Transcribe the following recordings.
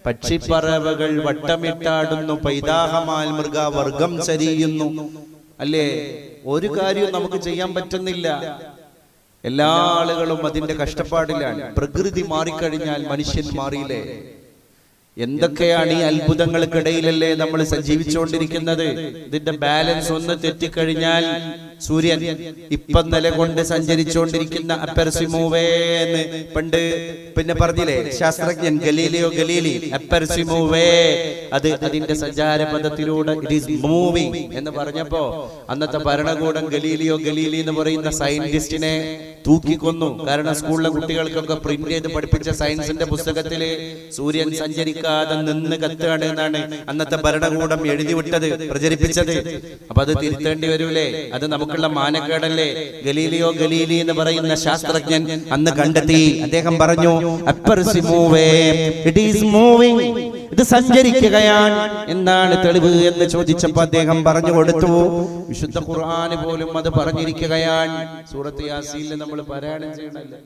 പക്ഷിപ്പറവകൾ വട്ടമിട്ടാടുന്നു, പൈതാഹമാൽ മൃഗവർഗം ചരിയുന്നു. അല്ലേ, ഒരു കാര്യവും നമുക്ക് ചെയ്യാൻ പറ്റുന്നില്ല. എല്ലാ ആളുകളും അതിന്റെ കഷ്ടപ്പാടിലാണ്. പ്രകൃതി മാറിക്കഴിഞ്ഞാൽ മനുഷ്യൻ മാറിയില്ലേ? എന്തൊക്കെയാണ് ഈ അത്ഭുതങ്ങൾക്കിടയിലല്ലേ നമ്മൾ ജീവിച്ചുകൊണ്ടിരിക്കുന്നത്. ഇതിന്റെ ബാലൻസ് ഒന്ന് തെറ്റിക്കഴിഞ്ഞാൽ സൂര്യൻ ഇപ്പം നിലകൊണ്ട് സഞ്ചരിച്ചുകൊണ്ടിരിക്കുന്ന അപ്പെർസിമൂവേന്ന് പണ്ട് പിന്നെ പറഞ്ഞില്ലേ ശാസ്ത്രജ്ഞൻ ഗലീലിയോ ഗലീലി, അപ്പെർസിമൂവേ, അത് അതിന്റെ സഞ്ചാരപഥത്തിലൂടെ ഇറ്റ് ഈസ് മൂവിങ് എന്ന് പറഞ്ഞപ്പോ അന്നത്തെ ഭരണകൂടം ഗലീലിയോ ഗലീലി എന്ന് പറയുന്ന സയന്റിസ്റ്റിനെ തൂക്കിക്കൊന്നു. കാരണം സ്കൂളിലെ കുട്ടികൾക്കൊക്കെ പ്രിന്റ് ചെയ്ത് പഠിപ്പിച്ച സയൻസിന്റെ പുസ്തകത്തില് സൂര്യൻ സഞ്ചരിക്കാതെ നിന്ന് കത്തുകയാണ് എന്നാണ് അന്നത്തെ ഭരണകൂടം എഴുതിവിട്ടത്, പ്രചരിപ്പിച്ചത്. അപ്പൊ അത് തിരുത്തേണ്ടി വരൂലേ? അത് നമുക്കുള്ള മാനക്കേടല്ലേ? ഗലീലിയോ ഗലീലി എന്ന് പറയുന്ന ശാസ്ത്രജ്ഞൻ അന്ന് കണ്ടെത്തി. അദ്ദേഹം പറഞ്ഞു, ഇത് സഞ്ചരിക്കുകയാണ്. എന്താണ് തെളിവ് എന്ന് ചോദിച്ചപ്പോ അദ്ദേഹം പറഞ്ഞു കൊടുത്തു, വിശുദ്ധ ഖുർആന് പോലും അത് പറഞ്ഞിരിക്കുകയാണ്. സൂറത്ത് യാസീനിൽ നമ്മൾ പാരായണം ചെയ്യണല്ലോ,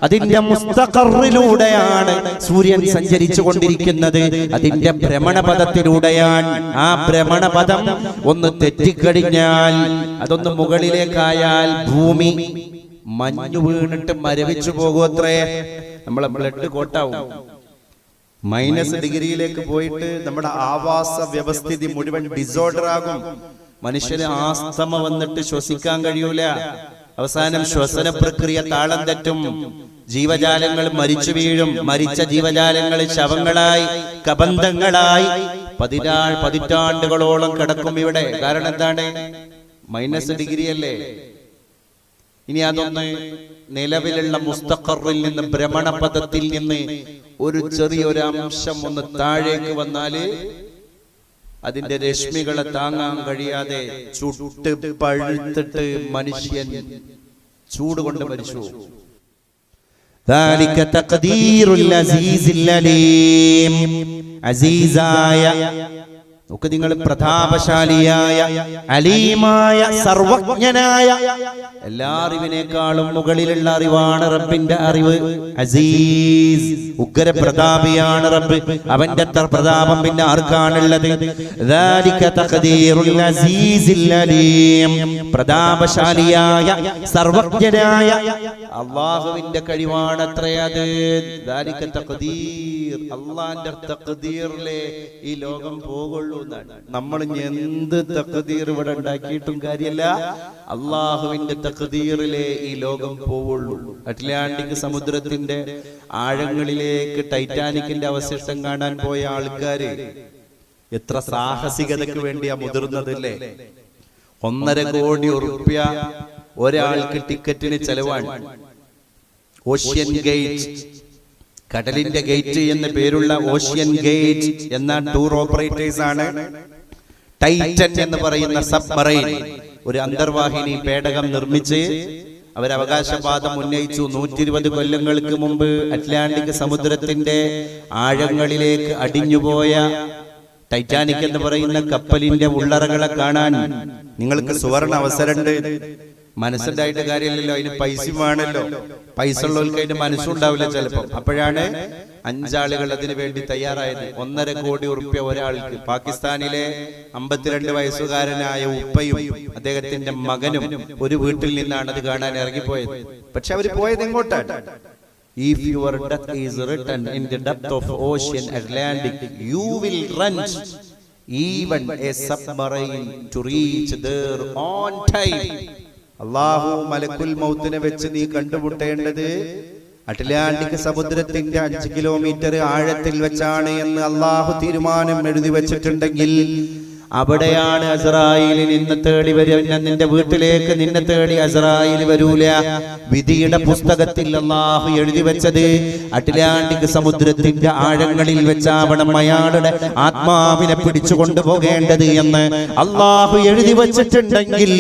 അതിന്റെ മുസ്തഖറിലൂടെയാണ് സൂര്യൻ സഞ്ചരിച്ചു കൊണ്ടിരിക്കുന്നത്. അതിന്റെ ഭ്രമണപഥത്തിലൂടെയാണ്. ആ ഭ്രമണപഥം ഒന്ന് തെറ്റിക്കഴിഞ്ഞാൽ, അതൊന്ന് മുകളിലേക്കായാൽ ഭൂമി മഞ്ഞു വീണിട്ട് മരവിച്ചു പോകുമത്രേ. നമ്മളെ ബ്ലഡ് കോട്ടാവും. -ഡിഗ്രിയിലേക്ക് പോയിട്ട് നമ്മുടെ ആവാസ വ്യവസ്ഥിതി മുഴുവൻ ഡിസോർഡർ ആകും. മനുഷ്യന് ആസ്തമ വന്നിട്ട് ശ്വസിക്കാൻ കഴിയൂല. അവസാനം ശ്വസന പ്രക്രിയ താളം തെറ്റും. ജീവജാലങ്ങൾ മരിച്ചു വീഴും. മരിച്ച ജീവജാലങ്ങൾ ശവങ്ങളായി, കബന്ധങ്ങളായി പതിറ്റാണ്ടുകളോളം കിടക്കും ഇവിടെ. കാരണം എന്താണ്? -ഡിഗ്രി അല്ലേ. ഇനി അതൊന്ന് നിലവിലുള്ള മുസ്തഖറിൽ നിന്ന്, ഭ്രമണപഥത്തിൽ നിന്ന് ഒരു ചെറിയൊരു അംശം ഒന്ന് താഴേക്ക് വന്നാല് അതിന്റെ രശ്മികളെ താങ്ങാൻ കഴിയാതെ ചുട്ട് പഴുത്തിട്ട് മനുഷ്യൻ ചൂട് കൊണ്ട് മരിച്ചു. ذلك تقدير العزيز العليم. അസീസായ, ഒക്കെ നിങ്ങൾ പ്രതാപശാലിയായ, അലീമായ, സർവജ്ഞനായ, എല്ലാ അറിവിനേക്കാളും മുകളിലുള്ള അറിവാണ് റബ്ബിന്റെ അറിവ്. അസീസ്, ഉഗ്രപ്രതാപിയാണ് റബ്ബ്. അവന്റെ പ്രതാപം പിന്നെ ആർക്കാണുള്ളത്? ذلك تقدير العزيز العليم. പ്രതാപശാലിയായ, സർവജ്ഞനായ അല്ലാഹുവിന്റെ കഴിവാണത്രയത്. ذلك تقدير, അല്ലാഹുവിന്റെ തഖ്ദീറിലെ ഈ ലോകം പോകുള്ളൂ. നമ്മൾ എന്ത് തഖ്ദീർ ഇവിടെ ഉണ്ടാക്കിയിട്ടും കാര്യമില്ല, അള്ളാഹുവിന്റെ തഖ്ദീറിലെ ഈ ലോകം പോവുള്ളൂ. അറ്റ്ലാന്റിക് സമുദ്രത്തിന്റെ ആഴങ്ങളിലേക്ക് ടൈറ്റാനിക്കിന്റെ അവശിഷ്ടം കാണാൻ പോയ ആൾക്കാര് എത്ര സാഹസികതയ്ക്ക് വേണ്ടിയാ മുതിർന്നതല്ലേ? 1.5 കോടി ഉറുപ്യ ഒരാൾക്ക് ടിക്കറ്റിന് ചെലവാണ്. ഓഷ്യൻ ഗേറ്റ്, കടലിന്റെ ഗേറ്റ് എന്ന പേരുള്ള ഓഷ്യൻ ഗേറ്റ് എന്ന ടൂർ ഓപ്പറേറ്റേഴ്സ് ആണ് ടൈറ്റൻ എന്ന് പറയുന്ന സബ്മറൈൻ, ഒരു അന്തർവാഹിനി പേടകം നിർമ്മിച്ച് അവർ അവകാശവാദം ഉന്നയിച്ചു. 120 കൊല്ലങ്ങൾക്ക് മുമ്പ് അറ്റ്ലാന്റിക് സമുദ്രത്തിന്റെ ആഴങ്ങളിലേക്ക് അടിഞ്ഞുപോയ ടൈറ്റാനിക് എന്ന് പറയുന്ന കപ്പലിന്റെ ഉള്ളറകളെ കാണാൻ നിങ്ങൾക്ക് സുവർണ അവസരമുണ്ട്. മനസ്സുണ്ടായിട്ട് കാര്യമില്ലല്ലോ, അതിന് പൈസ വേണമല്ലോ. പൈസ ഉള്ളവർക്ക് അതിന്റെ മനസ്സുണ്ടാവില്ല ചിലപ്പോൾ. അപ്പോഴാണ് 5 ആളുകൾ അതിനു വേണ്ടി തയ്യാറായത്. 1.5 കോടി ഉറുപ്യ ഒരാൾക്ക്. പാകിസ്ഥാനിലെ 52 വയസ്സുകാരനായ ഉപ്പയും അദ്ദേഹത്തിന്റെ മകനും ഒരു വീട്ടിൽ നിന്നാണ് അത് കാണാൻ ഇറങ്ങിപ്പോയത്. പക്ഷെ അവർ പോയത് എങ്ങോട്ടാണ്? If your death is written in the depth of ocean Atlantic, you will run even a submarine to reach there on time. അല്ലാഹു മലക്കുൽ മൗത്തിനെ വെച്ച് നീ കണ്ടുമുട്ടേണ്ടത് അറ്റ്ലാന്റിക് സമുദ്രത്തിന്റെ 5 കിലോമീറ്റർ ആഴത്തിൽ വെച്ചാണ് എന്ന് അല്ലാഹു തീരുമാനം എഴുതി വെച്ചിട്ടുണ്ടെങ്കിൽ അവിടെയാണ് അസ്രായീൽ നിന്നെ തേടി വരിക. നിന്റെ വീട്ടിലേക്ക് നിന്നെ തേടി അസ്രായീൽ വരൂല. വിധിയുടെ പുസ്തകത്തിൽ അല്ലാഹു എഴുതി വെച്ചത് അറ്റ്ലാന്റിക് സമുദ്രത്തിന്റെ ആഴങ്ങളിൽ വെച്ചാവണം അയാളുടെ ആത്മാവിനെ പിടിച്ചു കൊണ്ടുപോകേണ്ടത് എന്ന് അല്ലാഹു എഴുതി വെച്ചിട്ടുണ്ടെങ്കിൽ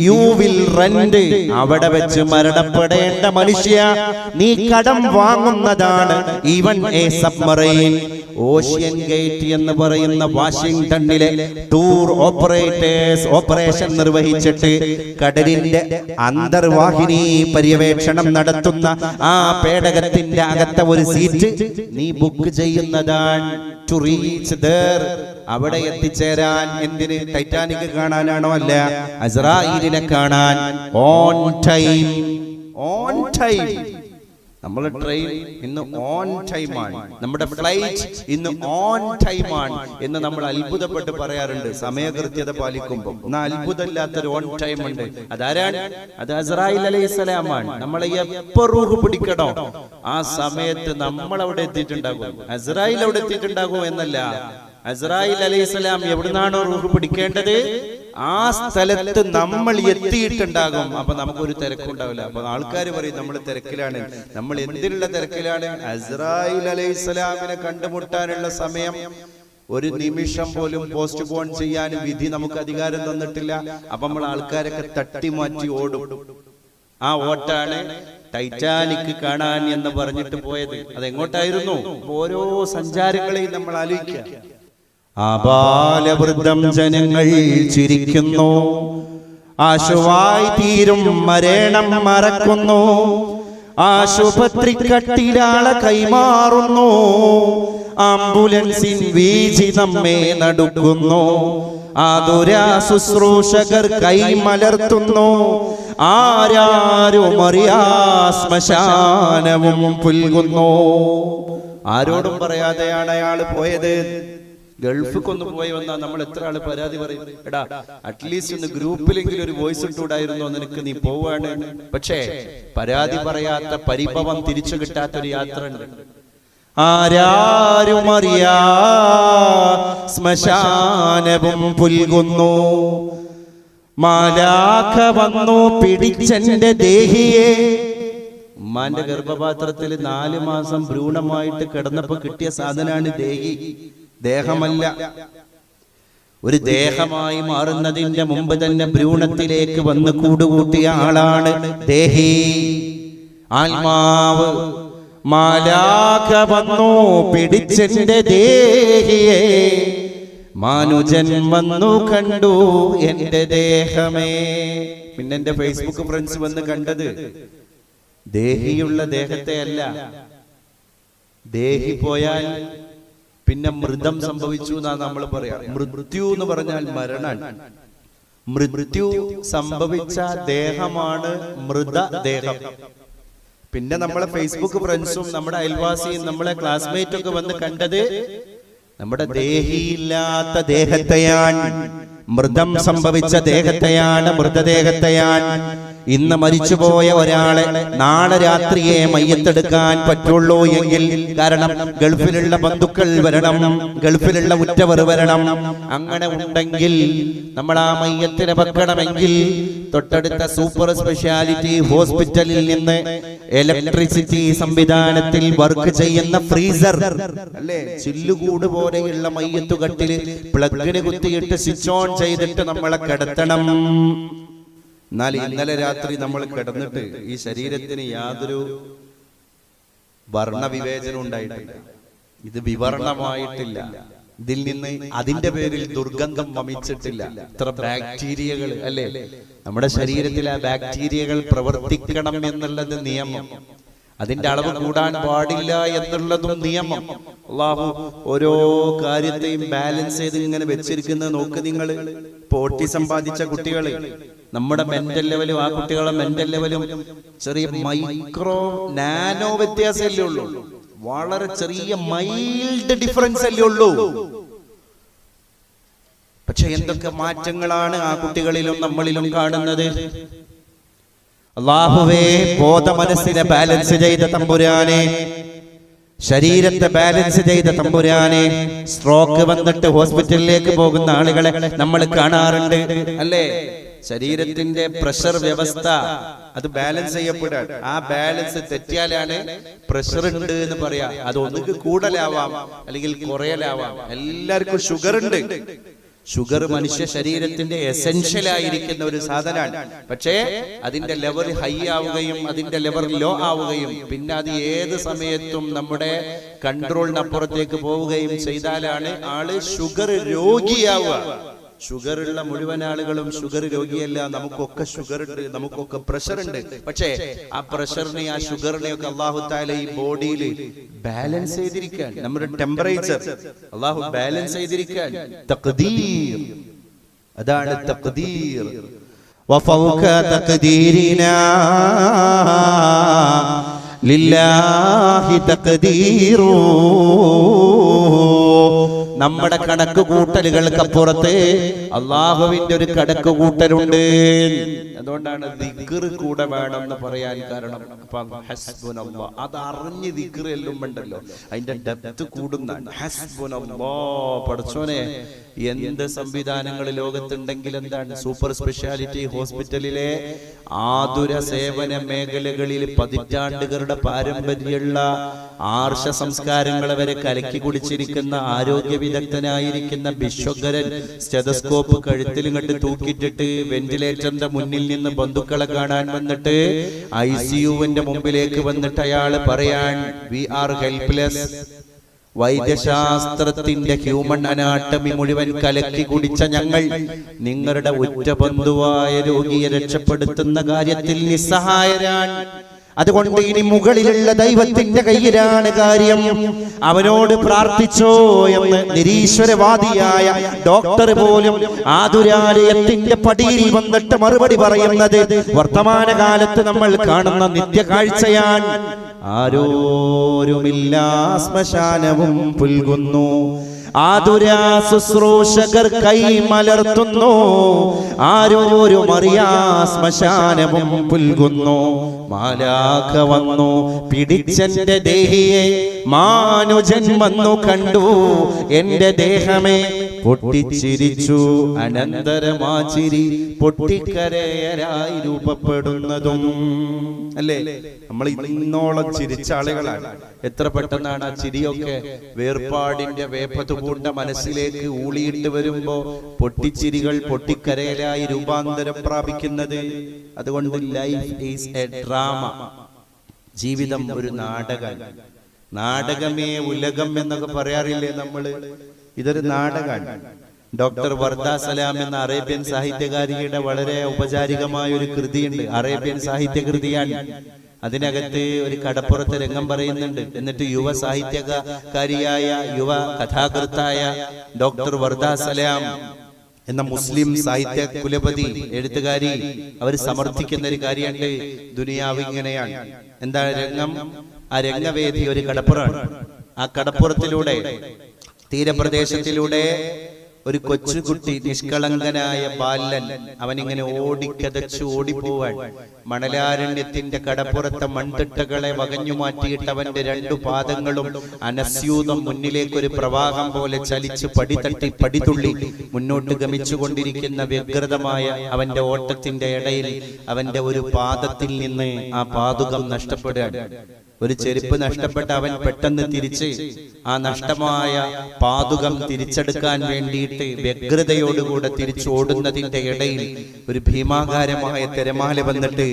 യു വിൽ റെന്റ്, അവിടെ വെച്ച് മരണപ്പെടേണ്ട മനുഷ്യ, നീ കടം വാങ്ങുന്നതാണ്. Even a submarine, OceanGate എന്ന് പറയുന്ന വാഷിംഗ്ടണിലെ ടൂർ ഓപ്പറേറ്റേഴ്സ് ഓപ്പറേഷൻ നിർവഹിച്ചിട്ട് കടലിന്റെ അന്തർവാഹിനി പര്യവേക്ഷണം നടത്തുന്ന ആ പേടകത്തിന്റെ അകത്തെ ഒരു സീറ്റ് നീ ബുക്ക് ചെയ്യുന്നതാണ്. ടു റീച്ച് ദേർ, അവിടെ എത്തിച്ചേരാൻ. എന്തിന്? ടൈറ്റാനിക് കാണാനാണോ? അല്ല, അസ്രായീലിനെ കാണാൻ. On time, on time. നമ്മുടെ ട്രെയിൻ ഇന്ന് ഓൺ ടൈമാണ്, നമ്മുടെ ഫ്ലൈറ്റ് ഇന്ന് ഓൺ ടൈമാണ് എന്ന് നമ്മൾ അത്ഭുതപ്പെട്ട് പറയാറുണ്ട് സമയകൃത്യത പാലിക്കുമ്പോൾ. എന്നാൽ അത്ഭുതമില്ലാത്തൊരു ഓൺ ടൈം ഉണ്ട്. അതാരാണ്? അത് അസ്രായീൽ അലൈഹിസ്സലാമാണ്. നമ്മളെ എപ്പോ റൂഹ് പിടിക്കണോ ആ സമയത്ത് നമ്മൾ അവിടെ എത്തിയിട്ടുണ്ടാകും. അസ്രായീൽ അവിടെ എത്തിയിട്ടുണ്ടാകും എന്നല്ല, അസ്രായീൽ അലൈഹിസ്സലാം എവിടുന്നാണോ റൂഹ് പിടിക്കേണ്ടത് ആ സ്ഥലത്ത് നമ്മൾ എത്തിയിട്ടുണ്ടാകും. അപ്പൊ നമുക്കൊരു തിരക്കുണ്ടാവില്ല. അപ്പൊ ആൾക്കാർ പറയും നമ്മൾ തിരക്കിലാണ്. നമ്മൾ എന്തിനുള്ള തിരക്കിലാണ്? അസ്രായീൽ അലൈഹിസ്സലാമിനെ കണ്ടുമുട്ടാനുള്ള സമയം ഒരു നിമിഷം പോലും പോസ്റ്റ് പോൺ ചെയ്യാൻ വിധി നമുക്ക് അധികാരം തന്നിട്ടില്ല. അപ്പൊ നമ്മൾ ആൾക്കാരൊക്കെ തട്ടിമാറ്റി ഓടും. ആ ഓട്ടാണ് ടൈറ്റാനിക് കാണാൻ എന്ന് പറഞ്ഞിട്ട് പോയത്. അതെങ്ങോട്ടായിരുന്നു? ഓരോ സഞ്ചാരങ്ങളെയും നമ്മൾ ആലോചിക്കുക. ആബാലവൃദ്ധം ജനങ്ങൾ ചിരിക്കുന്നു, ആശുവായി തീരും മരണം മറക്കുന്നു, ആശുപത്രി കട്ടിലാളെ കൈമാറുന്നു, ആംബുലൻസിൻ വീചി നമ്മെ നടുക്കുന്നു, ആതുരാ ശുശ്രൂഷകർ കൈമലർത്തുന്നു, ആരാരും അറിയാ ശ്മശാനവും പുൽകുന്നു. ആരോടും പറയാതെയാണ് അയാൾ പോയത്. ഗൾഫിക്കൊന്ന് പോയി വന്നാൽ നമ്മൾ എത്ര ആള് പരാതി പറയും, എടാ അറ്റ്ലീസ്റ്റ് ഒന്ന് ഗ്രൂപ്പിലെങ്കിലും ഒരു വോയിസ് ഇട്ടൂടായിരുന്നോ നിനക്ക്, നീ പോവാണ്. പക്ഷേ പരാതി പറയാത്ത, പരിഭവം തിരിച്ചു കിട്ടാത്തൊരു യാത്ര ഉണ്ട്. ആരാരും അറിയാ ശ്മശാനവും പുൽകുന്നു, മാലാഖ വന്നു പിടിച്ചെന്റെ ദേഹിയെ. ഉമ്മാന്റെ ഗർഭപാത്രത്തിൽ 4 മാസം ഭ്രൂണമായിട്ട് കിടന്നപ്പോ കിട്ടിയ സാധനാണ് ദേഹി, ദേഹമല്ല. ഒരു ദേഹമായി മാറുന്നതിന്റെ മുമ്പ് തന്നെ ഭ്രൂണത്തിലേക്ക് വന്ന് കൂടുകൂട്ടിയ ആളാണ് ദേഹി, ആത്മാവ്. മാലാഖ വന്നു പിടിച്ചെന്റെ ദേഹിയെ, മാനുജൻ വന്നു കണ്ടു എന്റെ ദേഹമേ. പിന്നെ എന്റെ ഫേസ്ബുക്ക് ഫ്രണ്ട്സ് വന്ന് കണ്ടത് ദേഹിയുള്ള ദേഹത്തെ അല്ല. ദേഹി പോയാൽ പിന്നെ മൃതം സംഭവിച്ചു എന്നാ നമ്മൾ പറയാ. മൃത്യു എന്ന് പറഞ്ഞാൽ മരണാണ്. മൃത്യു സംഭവിച്ച ദേഹമാണ് മൃതദേഹം. പിന്നെ നമ്മളെ ഫേസ്ബുക്ക് ഫ്രണ്ട്സും നമ്മുടെ അയൽവാസിയും നമ്മളെ ക്ലാസ്മേറ്റും ഒക്കെ വന്ന് കണ്ടത് നമ്മുടെ ദേഹിയില്ലാത്ത ദേഹത്തെയാണ്, മൃതം സംഭവിച്ച ദേഹത്തെയാണ്, മൃതദേഹത്തെയാണ്. ഇന്ന് മരിച്ചുപോയ ഒരാളെ നാളെ രാത്രിയെ മയ്യത്തെടുക്കാൻ പറ്റുള്ളൂ എങ്കിൽ, കാരണം ഗൾഫിലുള്ള ബന്ധുക്കൾ വരണം, ഗൾഫിലുള്ള ഉറ്റവർ വരണം. അങ്ങനെ ഉണ്ടെങ്കിൽ നമ്മൾ ആ മയ്യത്തിനെ വെക്കണമെങ്കിൽ തൊട്ടടുത്ത സൂപ്പർ സ്പെഷ്യാലിറ്റി ഹോസ്പിറ്റലിൽ നിന്ന് ഇലക്ട്രിസിറ്റി സംവിധാനത്തിൽ വർക്ക് ചെയ്യുന്ന ഫ്രീസർ അല്ലേ, ചില്ലുകൂട് പോലെയുള്ള മയ്യത്തുകട്ടില് പ്ലഗിന് കുത്തിയിട്ട് സ്വിച്ച് ഓൺ ചെയ്തിട്ട് നമ്മളെ കിടത്തണം. എന്നാൽ ഇന്നലെ രാത്രി നമ്മൾ കിടന്നിട്ട് ഈ ശരീരത്തിന് യാതൊരു വർണ്ണവിവേചനം ഉണ്ടായിട്ടില്ല, ഇത് വിവർണമായിട്ടില്ല, ഇതിൽ നിന്ന് അതിന്റെ പേരിൽ ദുർഗന്ധം വമിച്ചിട്ടില്ല. ഇത്ര ബാക്ടീരിയകൾ അല്ലേ നമ്മുടെ ശരീരത്തിൽ, ആ ബാക്ടീരിയകൾ പ്രവർത്തിക്കണം എന്നുള്ളത് നിയമം, അതിന്റെ അളവ് കൂടാൻ പാടില്ല എന്നുള്ളതും നിയമം. അല്ലാഹു ഓരോ കാര്യത്തെയും ബാലൻസ് ചെയ്ത് ഇങ്ങനെ വെച്ചിരിക്കുന്നത് നോക്ക് നിങ്ങൾ. ഓട്ടിസം ബാധിച്ച കുട്ടികൾ, നമ്മുടെ മെന്റൽ ലെവലും ആ കുട്ടികളുടെ മെന്റൽ ലെവലും ചെറിയ മൈക്രോ നാനോ വ്യത്യാസമല്ലേ ഉള്ളൂ, വളരെ ചെറിയ മൈൽഡ് ഡിഫറൻസ് അല്ലേ ഉള്ളൂ. പക്ഷെ എന്തൊക്കെ മാറ്റങ്ങളാണ് ആ കുട്ടികളിലും നമ്മളിലും കാണുന്നത്. അല്ലാഹുവേ, ബോധ മനസ്സിനെ ബാലൻസ് ചെയ്ത തമ്പുരാനെ, ശരീരത്തെ ബാലൻസ് ചെയ്ത തമ്പുരാനെ, സ്ട്രോക്ക് വന്നിട്ട് ഹോസ്പിറ്റലിലേക്ക് പോകുന്ന ആളുകളെ നമ്മൾ കാണാറുണ്ട് അല്ലേ. ശരീരത്തിന്റെ പ്രഷർ വ്യവസ്ഥ അത് ബാലൻസ് ചെയ്യപ്പെടാൻ, ആ ബാലൻസ് തെറ്റിയാലാണ് പ്രഷർ ഉണ്ട് എന്ന് പറയാ. അത് ഒന്നുകിൽ കൂടുതലാവാം അല്ലെങ്കിൽ കുറയലാവാം. എല്ലാവർക്കും ഷുഗർ ഉണ്ട്, ഷുഗർ മനുഷ്യ ശരീരത്തിന്റെ എസെൻഷ്യൽ ആയിരിക്കുന്ന ഒരു സാധനമാണ്. പക്ഷേ അതിന്റെ ലെവൽ ഹൈ ആവുകയും അതിന്റെ ലെവൽ ലോ ആവുകയും പിന്നെ അത് ഏത് സമയത്തും നമ്മുടെ കൺട്രോളിനപ്പുറത്തേക്ക് പോവുകയും ചെയ്താലാണ് ആള് ഷുഗർ രോഗിയാവുക. ഷുഗർ ഉള്ള മുഴുവൻ ആളുകളും ഷുഗർ രോഗിയല്ല. നമുക്കൊക്കെ ഷുഗർ ഉണ്ട്, നമുക്കൊക്കെ പ്രഷർ ഉണ്ട്. പക്ഷേ ആ പ്രഷറിനെ ആ ഷുഗറിനെയൊക്കെ അല്ലാഹു തആല ഈ ബോഡിയിൽ ബാലൻസ് ചെയ്തിരിക്കാൻ, നമ്മുടെ ടെമ്പറേച്ചർ അല്ലാഹു ബാലൻസ് ചെയ്തിരിക്കാൻ തഖ്ദീർ, അതാണ് തഖ്ദീർ. വഫൗക തഖ്ദീരിനാ ലില്ലാഹി തഖ്ദീറു. നമ്മുടെ കണക്ക് കൂട്ടലുകൾക്കപ്പുറത്ത് അള്ളാഹുവിന്റെ ഒരു കണക്ക് കൂട്ടലുണ്ട്. അതുകൊണ്ടാണ് ദിക്ർ കൂടെ വേണമെന്ന് പറയാൻ കാരണം. ഹസ്ബുനല്ലാഹ്, അത് അറിഞ്ഞ് ദിക്ർ എല്ലാം ഉണ്ടല്ലോ, അതിന്റെ ഡെപ്ത് കൂടുന്നതാണ്. ഹസ്ബുനല്ലാഹ്, പടച്ചോനെ എന്ത് സംവിധാനങ്ങൾ ലോകത്തുണ്ടെങ്കിൽ എന്താണ്, സൂപ്പർ സ്പെഷ്യാലിറ്റി ഹോസ്പിറ്റലിലെ ആതുര സേവന മേഖലകളിൽ പതിറ്റാണ്ടുകളുടെ പാരമ്പര്യമുള്ള ആർഷ സംസ്കാരങ്ങളെ വരെ കലക്കി കുടിച്ചിരിക്കുന്ന ആരോഗ്യ വിദഗ്ധനായിരിക്കുന്ന വിശ്വകരൻ സ്റ്റെതസ്കോപ്പ് കഴുത്തിൽ കണ്ട് തൂക്കിയിട്ടിട്ട് വെന്റിലേറ്ററിന്റെ മുന്നിൽ നിന്ന് ബന്ധുക്കളെ കാണാൻ വന്നിട്ട് ICUവിന്റെ മുമ്പിലേക്ക് വന്നിട്ട് അയാള് പറയാൻ, വി ആർ ഹെൽപ്ലെസ്. വൈദ്യശാസ്ത്രത്തിന്റെ ഹ്യൂമൻ അനാട്ടമി മുഴുവൻ കലക്കി കുടിച്ച ഞങ്ങൾ നിങ്ങളുടെ ഉറ്റ ബന്ധുവായ രോഗിയെ രക്ഷപ്പെടുത്തുന്ന കാര്യത്തിൽ നിസ്സഹായരാണ്. അതുകൊണ്ട് ഇനി മുകളിലുള്ള ദൈവത്തിന്റെ കയ്യിലാണ് കാര്യം, അവനോട് പ്രാർത്ഥിച്ചോ എന്ന് നിരീശ്വരവാദിയായ ഡോക്ടർ പോലും ആതുരാലയത്തിന്റെ പടിയിൽ വന്നിട്ട് മറുപടി പറയുന്നത് വർത്തമാനകാലത്ത് നമ്മൾ കാണുന്ന നിത്യകാഴ്ചയാണ്. ആരോരുമില്ല ശ്മശാനവും പുൽകുന്നു, ആതുരാ ശുശ്രൂഷകർ കൈ മലർത്തുന്നു, ആരോരും അറിയാ ശ്മശാനവും പുൽകുന്നു. മാലാഖ വന്നു പിടിച്ചെന്റെ ദേഹിയെ, മാനുജൻ വന്നു കണ്ടു എന്റെ ദേഹമേ, പൊട്ടിച്ചിരിച്ചു അനന്തരമാചിരി പൊട്ടിക്കരയരായി രൂപപ്പെടുന്നതും. അല്ലേ, നമ്മൾ ഇന്നോളം ചിരിച്ച ആളുകളാണ്. എത്ര പെട്ടെന്നാണ് ആ ചിരിയൊക്കെ വേർപാടിന്റെ വേപ്പത്ത് പൂണ്ട മനസ്സിലേക്ക് ഊളിയിട്ട് വരുമ്പോ പൊട്ടിച്ചിരികൾ പൊട്ടിക്കരയലായി രൂപാന്തരം പ്രാപിക്കുന്നത്. അതുകൊണ്ട് ലൈഫ് ഈസ് എ ഡ്രാമ, ജീവിതം ഒരു നാടകം. നാടകമേ ഉലകം എന്നൊക്കെ പറയാറില്ലേ നമ്മള്, ഇതൊരു നാടകമാണ്. ഡോക്ടർ വർദ സലാം എന്ന അറേബ്യൻ സാഹിത്യകാരിയുടെ വളരെ ഔപചാരികമായ ഒരു കൃതിയുണ്ട്, അറേബ്യൻ സാഹിത്യ കൃതിയാണ്. അതിനകത്ത് ഒരു കടപ്പുറത്ത് രംഗം പറയുന്നുണ്ട്. എന്നിട്ട് യുവ സാഹിത്യകാരിയായ യുവ കഥാകൃത്തായ ഡോക്ടർ വർദ സലാം എന്ന മുസ്ലിം സാഹിത്യ കുലപതി എഴുത്തുകാരി അവർ സമർത്ഥിക്കുന്ന ഒരു കാര്യമുണ്ട്. ദുനിയാവ് ഇങ്ങനെയാണ്. എന്താ രംഗം? ആ രംഗവേദി ഒരു കടപ്പുറമാണ്. ആ കടപ്പുറത്തിലൂടെ തീരപ്രദേശത്തിലൂടെ ഒരു കൊച്ചുകുട്ടി, നിഷ്കളങ്കനായ ബാലൻ, അവനിങ്ങനെ ഓടിക്കതച്ചു ഓടിപ്പോവാൻ. മണലാരണ്യത്തിന്റെ കടപ്പുറത്തെ മൺതിട്ടകളെ വകഞ്ഞു മാറ്റിയിട്ട് അവന്റെ രണ്ടു പാദങ്ങളും അനസ്യൂതം മുന്നിലേക്കൊരു പ്രവാഹം പോലെ ചലിച്ച് പടിതട്ടി പടിതുള്ളി മുന്നോട്ട് ഗമിച്ചുകൊണ്ടിരിക്കുന്ന വ്യഗ്രതമായ അവന്റെ ഓട്ടത്തിന്റെ ഇടയിൽ അവന്റെ ഒരു പാദത്തിൽ നിന്ന് ആ പാദുകം നഷ്ടപ്പെടുകയാണ്. ഒരു ചെരുപ്പ് നഷ്ടപ്പെട്ട അവൻ പെട്ടെന്ന് തിരിച്ച് ആ നഷ്ടമായ പാദുകം തിരിച്ചെടുക്കാൻ വേണ്ടിയിട്ട് വ്യഗ്രതയോടുകൂടെ തിരിച്ചോടുന്നതിന്റെ ഇടയിൽ ഒരു ഭീമാകാരമായ തിരമാല വന്നിട്ട്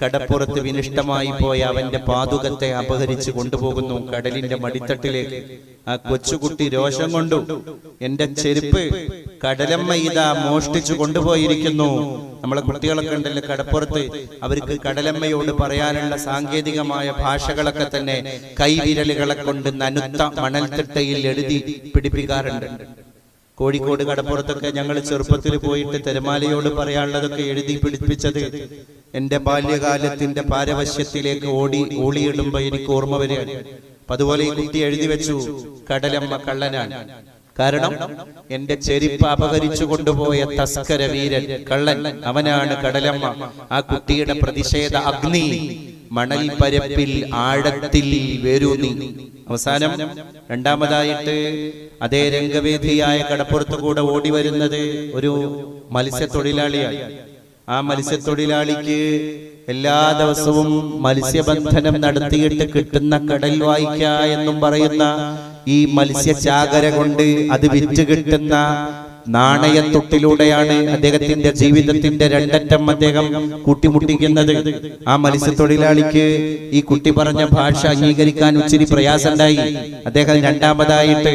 കടപ്പുറത്ത് വിനിഷ്ടമായി പോയ അവന്റെ പാദുകത്തെ അപഹരിച്ച് കൊണ്ടുപോകുന്നു കടലിന്റെ മടിത്തട്ടിലേക്ക്. ആ കൊച്ചുകുട്ടി രോഷം കൊണ്ടു, എന്റെ ചെരുപ്പ് കടലമ്മ ഇതാ മോഷ്ടിച്ചു കൊണ്ടുപോയിരിക്കുന്നു. നമ്മളെ കുട്ടികളൊക്കെ ഉണ്ടല്ലോ കടപ്പുറത്ത്, അവർക്ക് കടലമ്മയോട് പറയാനുള്ള സാങ്കേതികമായ ഭാഷകളൊക്കെ തന്നെ കൈവിരലുകളെ കൊണ്ട് നനുത്ത മണൽത്തിട്ടയിൽ എഴുതി പിടിപ്പിക്കാറുണ്ട്. കോഴിക്കോട് കടപ്പുറത്തൊക്കെ ഞങ്ങൾ ചെറുപ്പത്തിൽ പോയിട്ട് തിരമാലയോട് പറയാനുള്ളതൊക്കെ എഴുതി പിടിപ്പിച്ചത് എന്റെ ബാല്യകാലത്തിന്റെ പാരവശ്യത്തിലേക്ക് ഓളിയിടുമ്പോ എനിക്ക് ഓർമ്മ വരികയാണ്. അപ്പൊ അതുപോലെ ഈ കുട്ടി എഴുതി വെച്ചു, കടലമ്മ കള്ളനാണ്. കാരണം എന്റെ ചെരുപ്പ് അപഹരിച്ചു കൊണ്ടുപോയ തസ്കര വീരൻ കള്ളൻ, അവനാണ് കടലമ്മ. ആ കുട്ടിയുടെ പ്രതിഷേധ അഗ്നി മണൽ പരപ്പിൽ ആഴത്തിൽ വേരൂന്നി. അവസാനം രണ്ടാമതായിട്ട് അതേ രംഗവേദിയായ കടപ്പുറത്ത് കൂടെ ഓടി വരുന്നത് ഒരു മത്സ്യത്തൊഴിലാളിയാണ്. ആ മത്സ്യത്തൊഴിലാളിക്ക് എല്ലാ ദിവസവും മത്സ്യബന്ധനം നടത്തിയിട്ട് കിട്ടുന്ന കടൽ വായ്ക്ക എന്നും പറയുന്ന ഈ മത്സ്യചാകര കൊണ്ട് അത് വിറ്റ് കിട്ടുന്ന നാണയത്തൊട്ടിലൂടെയാണ് അദ്ദേഹത്തിന്റെ ജീവിതത്തിന്റെ രണ്ടറ്റം അദ്ദേഹം കൂട്ടിമുട്ടിക്കുന്നത്. ആ മത്സ്യത്തൊഴിലാളിക്ക് ഈ കുട്ടി പറഞ്ഞ ഭാഷ അംഗീകരിക്കാൻ ഇച്ചിരി പ്രയാസമുണ്ടായി. അദ്ദേഹം രണ്ടാമതായിട്ട്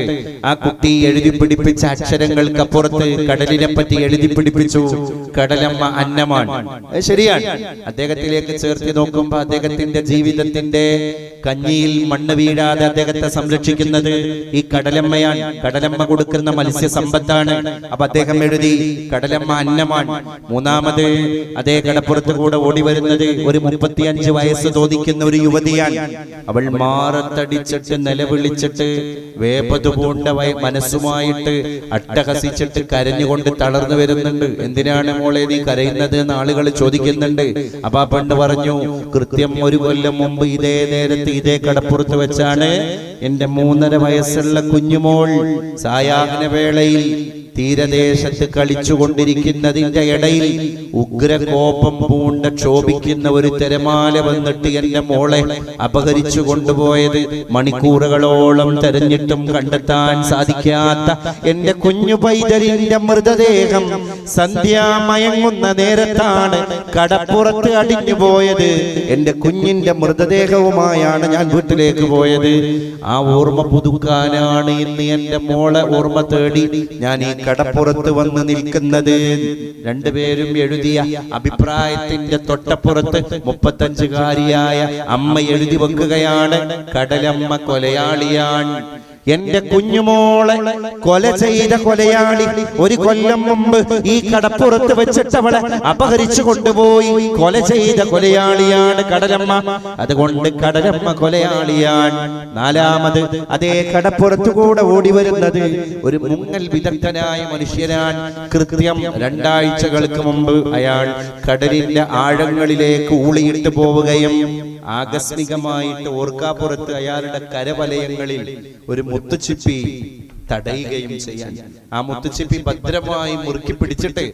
ആ കുട്ടി എഴുതി പിടിപ്പിച്ച അക്ഷരങ്ങൾക്കപ്പുറത്ത് കടലിനെ പറ്റി എഴുതി പിടിപ്പിച്ചു, കടലമ്മ അന്നമാണ്. ശരിയാണ്. അദ്ദേഹത്തിലേക്ക് ചേർത്ത് നോക്കുമ്പോ അദ്ദേഹത്തിന്റെ ജീവിതത്തിന്റെ കഞ്ഞിയിൽ മണ്ണ് വീഴാതെ അദ്ദേഹത്തെ സംരക്ഷിക്കുന്നത് ഈ കടലമ്മയാണ്. കടലമ്മ കൊടുക്കുന്ന മത്സ്യസമ്പത്താണ്. അപ്പൊ അദ്ദേഹം എഴുതി കടലമ്മ അന്നമാണ്. മൂന്നാമത് അതേ കടപ്പുറത്ത് കൂടെ ഓടി വരുന്നത് ഒരു 35 വയസ്സ് തോന്നിക്കുന്ന ഒരു യുവതിയാണ്. അവൾ മാറത്തടിച്ചിട്ട് നിലവിളിച്ചിട്ട് വേപതു പൂണ്ട മനസ്സുമായിട്ട് അട്ടഹസിച്ചിട്ട് കരഞ്ഞുകൊണ്ട് തളർന്നു വരുന്നുണ്ട്. എന്തിനാണ് മോളെ നീ കരയുന്നത് എന്ന് ആളുകൾ ചോദിക്കുന്നുണ്ട്. അപ്പൊ ആ പെണ്ണ് പറഞ്ഞു, കൃത്യം 1 കൊല്ലം മുമ്പ് ഇതേ നേരത്ത് ഇതേ കടപ്പുറത്ത് വെച്ചാണ് എന്റെ 3.5 വയസ്സുള്ള കുഞ്ഞുമോൾ സായാഹ്ന വേളയിൽ തീരദേശത്ത് കളിച്ചുകൊണ്ടിരിക്കുന്നതിന്റെ ഇടയിൽ ഉഗ്രകോപം പൂണ്ട ക്ഷോഭിക്കുന്ന ഒരു തിരമാല വന്നിട്ട് എന്റെ മോളെ അപഹരിച്ചു കൊണ്ടുപോയത്. മണിക്കൂറുകളോളം തെരഞ്ഞിട്ടും കണ്ടെത്താൻ സാധിക്കാത്ത എന്റെ കുഞ്ഞു പൈതലിന്റെ മൃതദേഹം സന്ധ്യാമയങ്ങുന്ന നേരത്താണ് കടപ്പുറത്ത് അടിഞ്ഞു പോയത്. എന്റെ കുഞ്ഞിന്റെ മൃതദേഹവുമായാണ് ഞാൻ വീട്ടിലേക്ക് പോയത്. ആ ഓർമ്മ പുതുക്കാനാണ് ഇന്ന് എന്റെ മോളെ ഓർമ്മ തേടി ഞാൻ ഈ കടപ്പുറത്ത് വന്ന് നിൽക്കുന്നത്. രണ്ടുപേരും എഴുതിയ അഭിപ്രായത്തിന്റെ തൊട്ടപ്പുറത്ത് 35-കാരിയായ അമ്മ എഴുതി വെക്കുകയാണ്, കടലമ്മ കൊലയാളിയാണ്. എന്റെ കുഞ്ഞുമോളെ കൊല ചെയ്ത കൊലയാളി 1 കൊല്ലം മുമ്പ് ഈ കടപ്പുറത്ത് വെച്ചിട്ട് അവളെ അപഹരിച്ചു കൊണ്ടുപോയി കൊല ചെയ്ത കൊലയാളിയാണ് കടലമ്മ. അതുകൊണ്ട് കടലമ്മ കൊലയാളിയാണ്. നാലാമത് അതേ കടപ്പുറത്തു കൂടെ ഓടി വരുന്നത് ഒരു മുങ്ങൽ വിദഗ്ധനായ മനുഷ്യനാണ്. കൃത്യം 2 ആഴ്ചകൾക്ക് മുമ്പ് അയാൾ കടലിന്റെ ആഴങ്ങളിലേക്ക് ഊളിയിട്ട് പോവുകയും ആകസ്മികമായിട്ട് ഓർക്കാപ്പുറത്ത് അയാളുടെ കരവലയങ്ങളിൽ ഒരു മുത്തുച്ചിപ്പി തടയുകയും ചെയ്യാൻ. ആ മുത്തുച്ചിപ്പി ഭദ്രമായി മുറുക്കി പിടിച്ചിട്ട്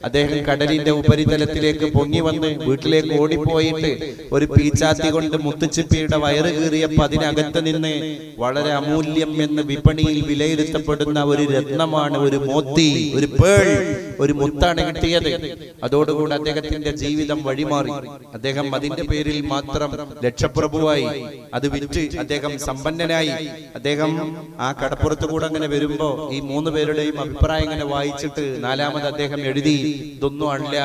അദ്ദേഹം കടലിന്റെ ഉപരിതലത്തിലേക്ക് പൊങ്ങി വന്ന് വീട്ടിലേക്ക് ഓടിപ്പോയിട്ട് ഒരു പീച്ചാത്തി കൊണ്ട് മുത്തുച്ചിപ്പിയുടെ വയറ് കീറിയപ്പോ അതിനകത്ത് നിന്ന് വളരെ അമൂല്യം എന്ന് വിപണിയിൽ വിലയിരുത്തപ്പെടുന്ന ഒരു രത്നമാണ്, ഒരു മോത്തി, ഒരു പേൾ, ഒരു മുത്താണ് കിട്ടിയത്. അതോടുകൂടി അദ്ദേഹത്തിന്റെ ജീവിതം വഴിമാറി. അദ്ദേഹം അതിന്റെ പേരിൽ മാത്രം ലക്ഷപ്രഭുവായി. അത് വിറ്റ് അദ്ദേഹം സമ്പന്നനായി. അദ്ദേഹം ആ കടപ്പുറത്ത് കൂടെ അങ്ങനെ വരുമ്പോ ഈ 3 പേരുടെയും അഭിപ്രായം ഇങ്ങനെ വായിച്ചിട്ട് നാലാമത് അദ്ദേഹം എഴുതി, ഇതൊന്നും അല്ല,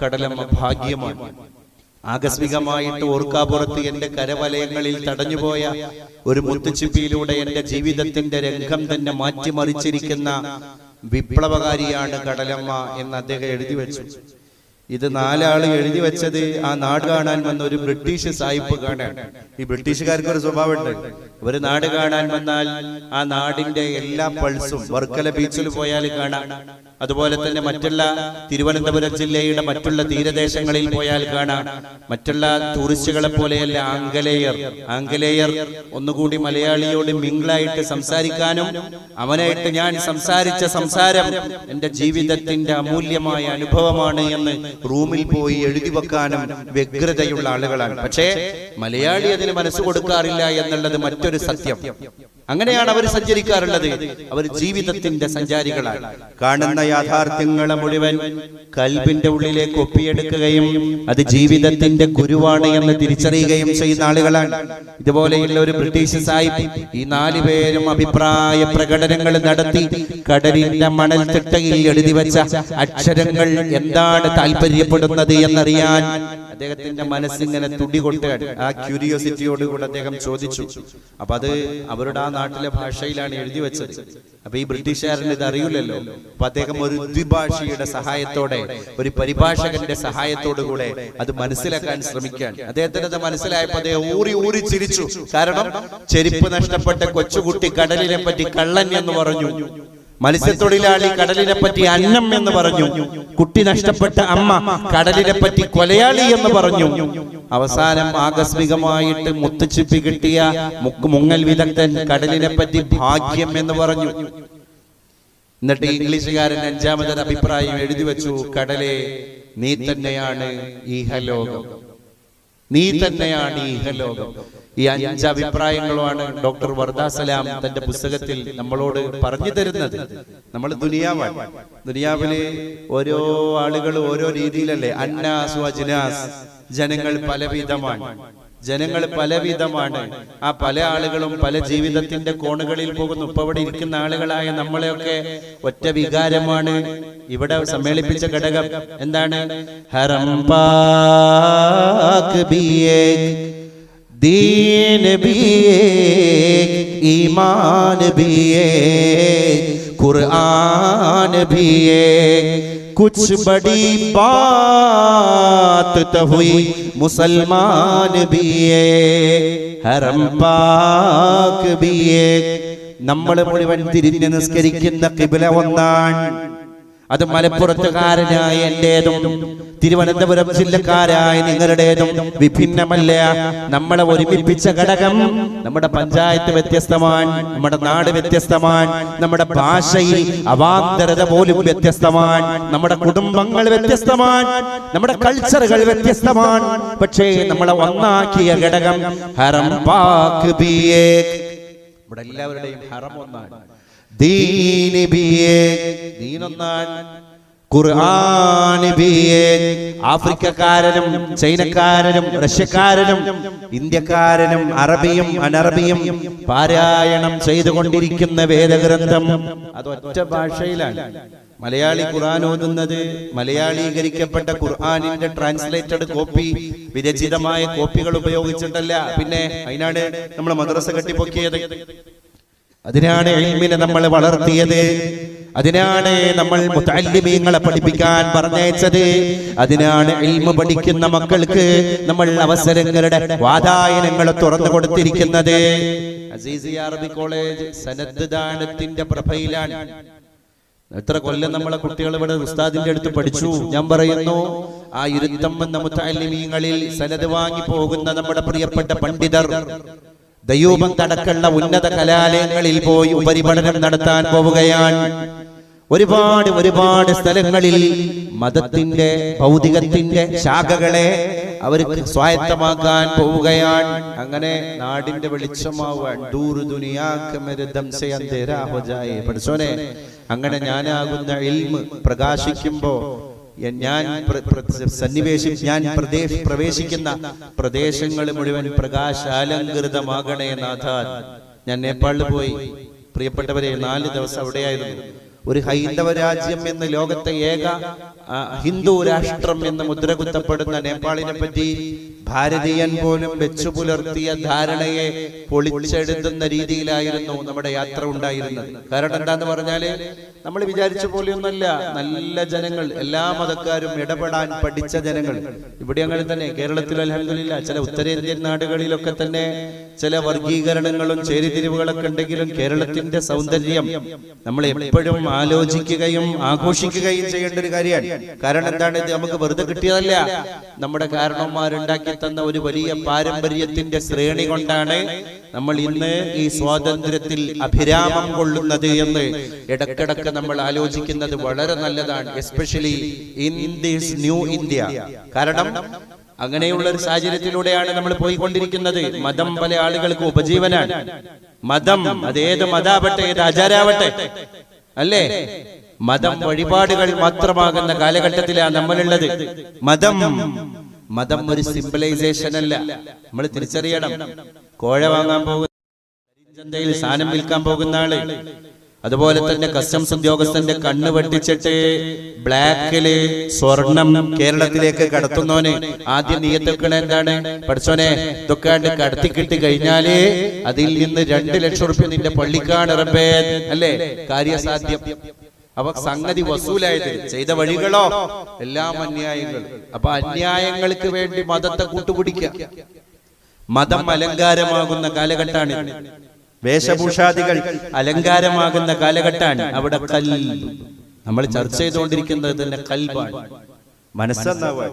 കടലമ്മ ഭാഗ്യമാണ്. ആകസ്മികമായിട്ട് ഓർക്കാപ്പുറത്ത് എന്റെ കരവലയങ്ങളിൽ തടഞ്ഞുപോയ ഒരു മുത്തുച്ചിപ്പിയിലൂടെ എന്റെ ജീവിതത്തിന്റെ രംഗം തന്നെ മാറ്റിമറിച്ചിരിക്കുന്ന വിപ്ലവകാരിയാണ് കടലമ്മ എന്ന് അദ്ദേഹം എഴുതി വെച്ചു. ഇത് 4 ആള് എഴുതി വെച്ചത് ആ നാട് കാണാൻ വന്ന ഒരു ബ്രിട്ടീഷ് സായിപ്പ് കാണാൻ. ഈ ബ്രിട്ടീഷുകാർക്ക് ഒരു സ്വഭാവമുണ്ട്. ഇവര് നാട് കാണാൻ വന്നാൽ ആ നാടിന്റെ എല്ലാ പൾസും വർക്കല ബീച്ചിൽ പോയാൽ കാണാം. അതുപോലെ തന്നെ മറ്റുള്ള തിരുവനന്തപുരം ജില്ലയുടെ മറ്റുള്ള തീരദേശങ്ങളിൽ പോയാൽ കാണാം. മറ്റുള്ള ടൂറിസ്റ്റുകളെ പോലെയല്ല ആംഗലേയർ ഒന്നുകൂടി മലയാളിയോട് മിംഗിളായിട്ട് സംസാരിക്കാനും അവനായിട്ട് ഞാൻ സംസാരിച്ച സംസാരം എന്റെ ജീവിതത്തിന്റെ അമൂല്യമായ അനുഭവമാണ് എന്ന് റൂമിൽ പോയി എഴുതി വെക്കാനും വ്യഗ്രതയുള്ള ആളുകളാണ്. പക്ഷേ മലയാളി അതിന് മനസ്സ് കൊടുക്കാറില്ല എന്നുള്ളത് മറ്റൊരു സത്യം. അങ്ങനെയാണ് അവർ സഞ്ചരിക്കാറുള്ളത്. അവർ ജീവിതത്തിന്റെ സഞ്ചാരികളാണ്. കാണുന്ന യാഥാർത്ഥ്യങ്ങളെ മുഴുവൻ കൽബിന്റെ ഉള്ളിലേക്ക് ഒപ്പിയെടുക്കുകയും അത് ജീവിതത്തിന്റെ ഗുരുവാണ് എന്ന് തിരിച്ചറിയുകയും ചെയ്യുന്ന ആളുകളാണ്. ഇതുപോലെയുള്ള ഒരു ബ്രിട്ടീഷ് സാഹിബ് ഈ 4 പേരും അഭിപ്രായ പ്രകടനങ്ങൾ നടത്തി കടലിന്റെ മണൽ തിട്ടയിൽ എഴുതി വെച്ച അക്ഷരങ്ങൾ എന്താണ് താല്പര്യപ്പെടുന്നത് എന്നറിയാൻ അദ്ദേഹത്തിന്റെ മനസ്സിങ്ങനെ തുടികൊട്ടാണ്. ആ ക്യൂരിയോസിറ്റിയോടുകൂടി അദ്ദേഹം ചോദിച്ചു. അപ്പൊ അത് അവരുടെ ആ നാട്ടിലെ ഭാഷയിലാണ് എഴുതി വെച്ചത്. അപ്പൊ ഈ ബ്രിട്ടീഷുകാരന് ഇത് അറിയില്ലല്ലോ. അപ്പൊ അദ്ദേഹം ഒരു ദ്വിഭാഷിയുടെ സഹായത്തോടെ, ഒരു പരിഭാഷകന്റെ സഹായത്തോടുകൂടെ അത് മനസ്സിലാക്കാൻ ശ്രമിക്കാൻ. അദ്ദേഹത്തിന് അത് മനസ്സിലായപ്പോ അദ്ദേഹം ഊറി ചിരിച്ചു. കാരണം ചെരുപ്പ് നഷ്ടപ്പെട്ട കൊച്ചുകുട്ടി കടലിനെ പറ്റി കള്ളൻ എന്ന് പറഞ്ഞു, മത്സ്യത്തൊഴിലാളി കടലിനെ പറ്റി അന്നം എന്ന് പറഞ്ഞു, കുട്ടി നഷ്ടപ്പെട്ട അമ്മ കടലിനെ പറ്റി കൊലയാളി എന്ന് പറഞ്ഞു. അവസാനം ആകസ്മികമായിട്ട് മുത്തുച്ചിപ്പി കിട്ടിയ മുങ്ങൽ വിദഗ്ധൻ കടലിനെ പറ്റി ഭാഗ്യം എന്ന് പറഞ്ഞു. എന്നിട്ട് ഇംഗ്ലീഷുകാരൻ 5ാമതൊരു അഭിപ്രായം എഴുതി വെച്ചു, കടലെ നീ തന്നെയാണ് ഈഹലോകം, നീ തന്നെയാണ് ഈഹലോകം. ഈ 5 അഭിപ്രായങ്ങളുമാണ് ഡോക്ടർ വർദ സലാം തന്റെ പുസ്തകത്തിൽ നമ്മളോട് പറഞ്ഞു തരുന്നത്. നമ്മൾ ദുനിയാവിലെ ഓരോ ആളുകൾ ഓരോ രീതിയിലല്ലേ. അന്നാസ് വജ്നാസ്, ജനങ്ങൾ പലവിധമാണ്. ആ പല ആളുകളും പല ജീവിതത്തിന്റെ കോണുകളിൽ പോകുന്നു. ഇപ്പൊ ഇവിടെ ഇരിക്കുന്ന ആളുകളായ നമ്മളെയൊക്കെ ഒറ്റ വികാരമാണ് ഇവിടെ സമ്മേളിപ്പിച്ച ഘടകം. എന്താണ്? ഹറം പാക് ബിയേക്, ദീൻ ബിയേക്, ഈമാൻ ബിയേക്, ഖുർആൻ ബിയേക്, कुछ बड़ी बात तो हुई मुसलमान भी है, हरम पाक भी है. നമ്മൾ മുഴുവൻ തിരിഞ്ഞ് നിസ്കരിക്കുന്ന ഖിബ്ല ഒന്നാണ്. അത് മലപ്പുറത്തുകാരനായ എന്റേതും തിരുവനന്തപുരം ജില്ലക്കാരായ നിങ്ങളുടേതും വിഭിന്നമല്ല. നമ്മളെ ഒരുമിപ്പിച്ച ഘടകം നമ്മുടെ പഞ്ചായത്ത് വ്യത്യസ്തമാണ്, നമ്മുടെ നാട് വ്യത്യസ്തമാണ്, നമ്മുടെ ഭാഷയിൽ അവാന്തരത പോലും വ്യത്യസ്തമാണ്, നമ്മുടെ കുടുംബങ്ങൾ വ്യത്യസ്തമാണ്, നമ്മുടെ കൾച്ചറുകൾ വ്യത്യസ്തമാണ്. പക്ഷേ നമ്മളെ ഒന്നാക്കിയ ഘടകം ഹറം പാക് ബിയേക്. ഇവിടെ എല്ലാവരുടെയും ഹറം ഒന്നാണ്. ദീൻ ബിയേക്, ദീൻ ഒന്നാണ്. ഖുർആൻ ബിയേക്. ആഫ്രിക്കക്കാരനും ചൈനക്കാരനും റഷ്യക്കാരനും ഇന്ത്യക്കാരനും അറബിയും അനറബിയും പാരായണം ചെയ്തുകൊണ്ടിരിക്കുന്ന വേദഗ്രന്ഥം അത് ഒറ്റ ഭാഷയിലാണ്. മലയാളി ഖുർആൻ ഓതുന്നത് മലയാളീകരിക്കപ്പെട്ട ഖുർആനിന്റെ ട്രാൻസ്ലേറ്റഡ് കോപ്പി, വിരചിതമായ കോപ്പികൾ ഉപയോഗിച്ചിട്ടല്ല. പിന്നെ അതിനാണ് നമ്മൾ മദ്രസ കെട്ടിപ്പൊക്കിയത്, അതിനാണ് ഇൽമിനെ നമ്മൾ വളർത്തിയത്, അതിനാണ് നമ്മൾ മുതഅല്ലിമീങ്ങളെ പഠിപ്പിക്കാൻ പറഞ്ഞയച്ചത്, അതിനാണ് ഇൽമ പഠിക്കുന്ന മക്കൾക്ക് നമ്മൾ അവസരങ്ങളുടെ വാതായനങ്ങൾ തുറന്നു കൊടുത്തിരിക്കുന്നത്. അസീസിയ അറബി കോളേജ് സനദ് ദാനത്തിന്റെ പ്രഭയിലാണ്. എത്ര കൊല്ലം നമ്മളെ കുട്ടികൾ ഇവിടെ ഉസ്താദിന്റെ അടുത്ത് പഠിച്ചു. ഞാൻ പറയുന്നു, ആ 21 മുതഅല്ലിമീങ്ങളിൽ സനദ് വാങ്ങി പോകുന്ന നമ്മുടെ പ്രിയപ്പെട്ട പണ്ഡിതർ ദയൂബന്തടക്കമുള്ള ഉന്നത കലാലയങ്ങളിൽ പോയി ഉപരിപഠനം നടത്താൻ പോവുകയാണ്. ഒരുപാട് സ്ഥലങ്ങളിൽ മതത്തിന്റെ ഭൗതികത്തിന്റെ ശാഖകളെ അവർ സ്വായത്തമാക്കാൻ പോവുകയാണ്. അങ്ങനെ നാടിന്റെ വെളിച്ചമാവാൻ പഠിച്ചോനെ, അങ്ങനെ ഞാനാകുന്ന ഇൽമ് പ്രകാശിക്കുമ്പോ ഞാൻ പ്രവേശിക്കുന്ന പ്രദേശങ്ങൾ മുഴുവൻ പ്രകാശാലങ്കൃതമാകണേ നാഥ. ഞാൻ നേപ്പാളിൽ പോയി, പ്രിയപ്പെട്ടവരെ, 4 ദിവസം അവിടെയായിരുന്നു. ഒരു ഹൈന്ദവ രാജ്യം എന്ന് ലോകത്തെ ഏക ഹിന്ദു രാഷ്ട്രം എന്ന് മുദ്രകുത്തപ്പെടുന്ന നേപ്പാളിനെ പറ്റി ഭാരതീയൻ പോലും വെച്ചു പുലർത്തിയ ധാരണയെ പൊളിച്ചെടുത്തുന്ന രീതിയിലായിരുന്നു നമ്മുടെ യാത്ര ഉണ്ടായിരുന്നത്. കാരണം എന്താന്ന് പറഞ്ഞാല് നമ്മൾ വിചാരിച്ച പോലെയൊന്നല്ല. നല്ല ജനങ്ങൾ, എല്ലാ മതക്കാരും ഇടപെടാൻ പഠിച്ച ജനങ്ങൾ. ഇവിടെ അങ്ങനെ തന്നെ കേരളത്തിൽ അൽഹംദുലില്ലാ ചില ഉത്തരേന്ത്യൻ നാടുകളിലൊക്കെ തന്നെ ചില വർഗീകരണങ്ങളും ചേരിതിരിവുകളൊക്കെ ഉണ്ടെങ്കിലും കേരളത്തിന്റെ സൗന്ദര്യം നമ്മൾ എപ്പോഴും ആലോചിക്കുകയും ആഘോഷിക്കുകയും ചെയ്യേണ്ട ഒരു കാര്യമാണ്. കാരണം എന്താണ്? ഇത് നമുക്ക് വെറുതെ കിട്ടിയതല്ല. നമ്മുടെ കാരണവന്മാരുണ്ടാക്കി തന്ന ഒരു വലിയ പാരമ്പര്യത്തിന്റെ ശ്രേണി കൊണ്ടാണ് നമ്മൾ ഇന്ന് ഈ സ്വാതന്ത്ര്യത്തിൽ അഭിരാമം കൊള്ളുന്നത് എന്ന് ഇടക്കിടക്ക് നമ്മൾ ആലോചിക്കുന്നത് വളരെ നല്ലതാണ്. Especially in this new India. കാരണം അങ്ങനെയുള്ള ഒരു സാഹചര്യത്തിലൂടെയാണ് നമ്മൾ പോയിക്കൊണ്ടിരിക്കുന്നത്. മതം പല ആളുകൾക്ക് ഉപജീവനാണ്. മതം അതേത് മതാവട്ടെ, ഏത് ആചാരാവട്ടെ, അല്ലേ? മതം വഴിപാടുകൾ മാത്രമാകുന്ന കാലഘട്ടത്തിലാണ് നമ്മളുള്ളത്. മതം ഒരു സിംബലൈസേഷൻ അല്ല. നമ്മൾ തിരിച്ചറിയണം. കോഴ വാങ്ങാൻ പോകുന്ന, ചന്തയിൽ സാധനം വിൽക്കാൻ പോകുന്ന ആള്, അതുപോലെ തന്നെ കസ്റ്റംസ് ഉദ്യോഗസ്ഥന്റെ കണ്ണ് വെട്ടിച്ചിട്ട് ബ്ലാക്കില് സ്വർണം കേരളത്തിലേക്ക് കടത്തുന്നവന് ആദ്യം നിയന്ത്രിക്കണ എന്താണ്? പഠിച്ചോനെ, ഇതൊക്കെ കടത്തി കിട്ടി കഴിഞ്ഞാല് അതിൽ നിന്ന് 2 ലക്ഷം റുപ്യ നിന്റെ പള്ളിക്കാണ് റബ്ബേ, അല്ലേ? കാര്യസാധ്യം. അപ്പൊ സംഗതി വസൂലായത്. ചെയ്ത വഴികളോ എല്ലാം അന്യായങ്ങൾ. അപ്പൊ അന്യായങ്ങൾക്ക് വേണ്ടി മതത്തെ കൂട്ടുപിടിക്കുക. മതം അലങ്കാരമാകുന്ന കാലഘട്ടാണ്. വേഷഭൂഷാദികൾ അലങ്കാരമാകുന്ന കാലഘട്ടാണ്. അവിടെ നമ്മൾ ചർച്ച ചെയ്തുകൊണ്ടിരിക്കുന്നത് തന്നെ കൽബാണ്, മനസ്സെന്നാവാൻ.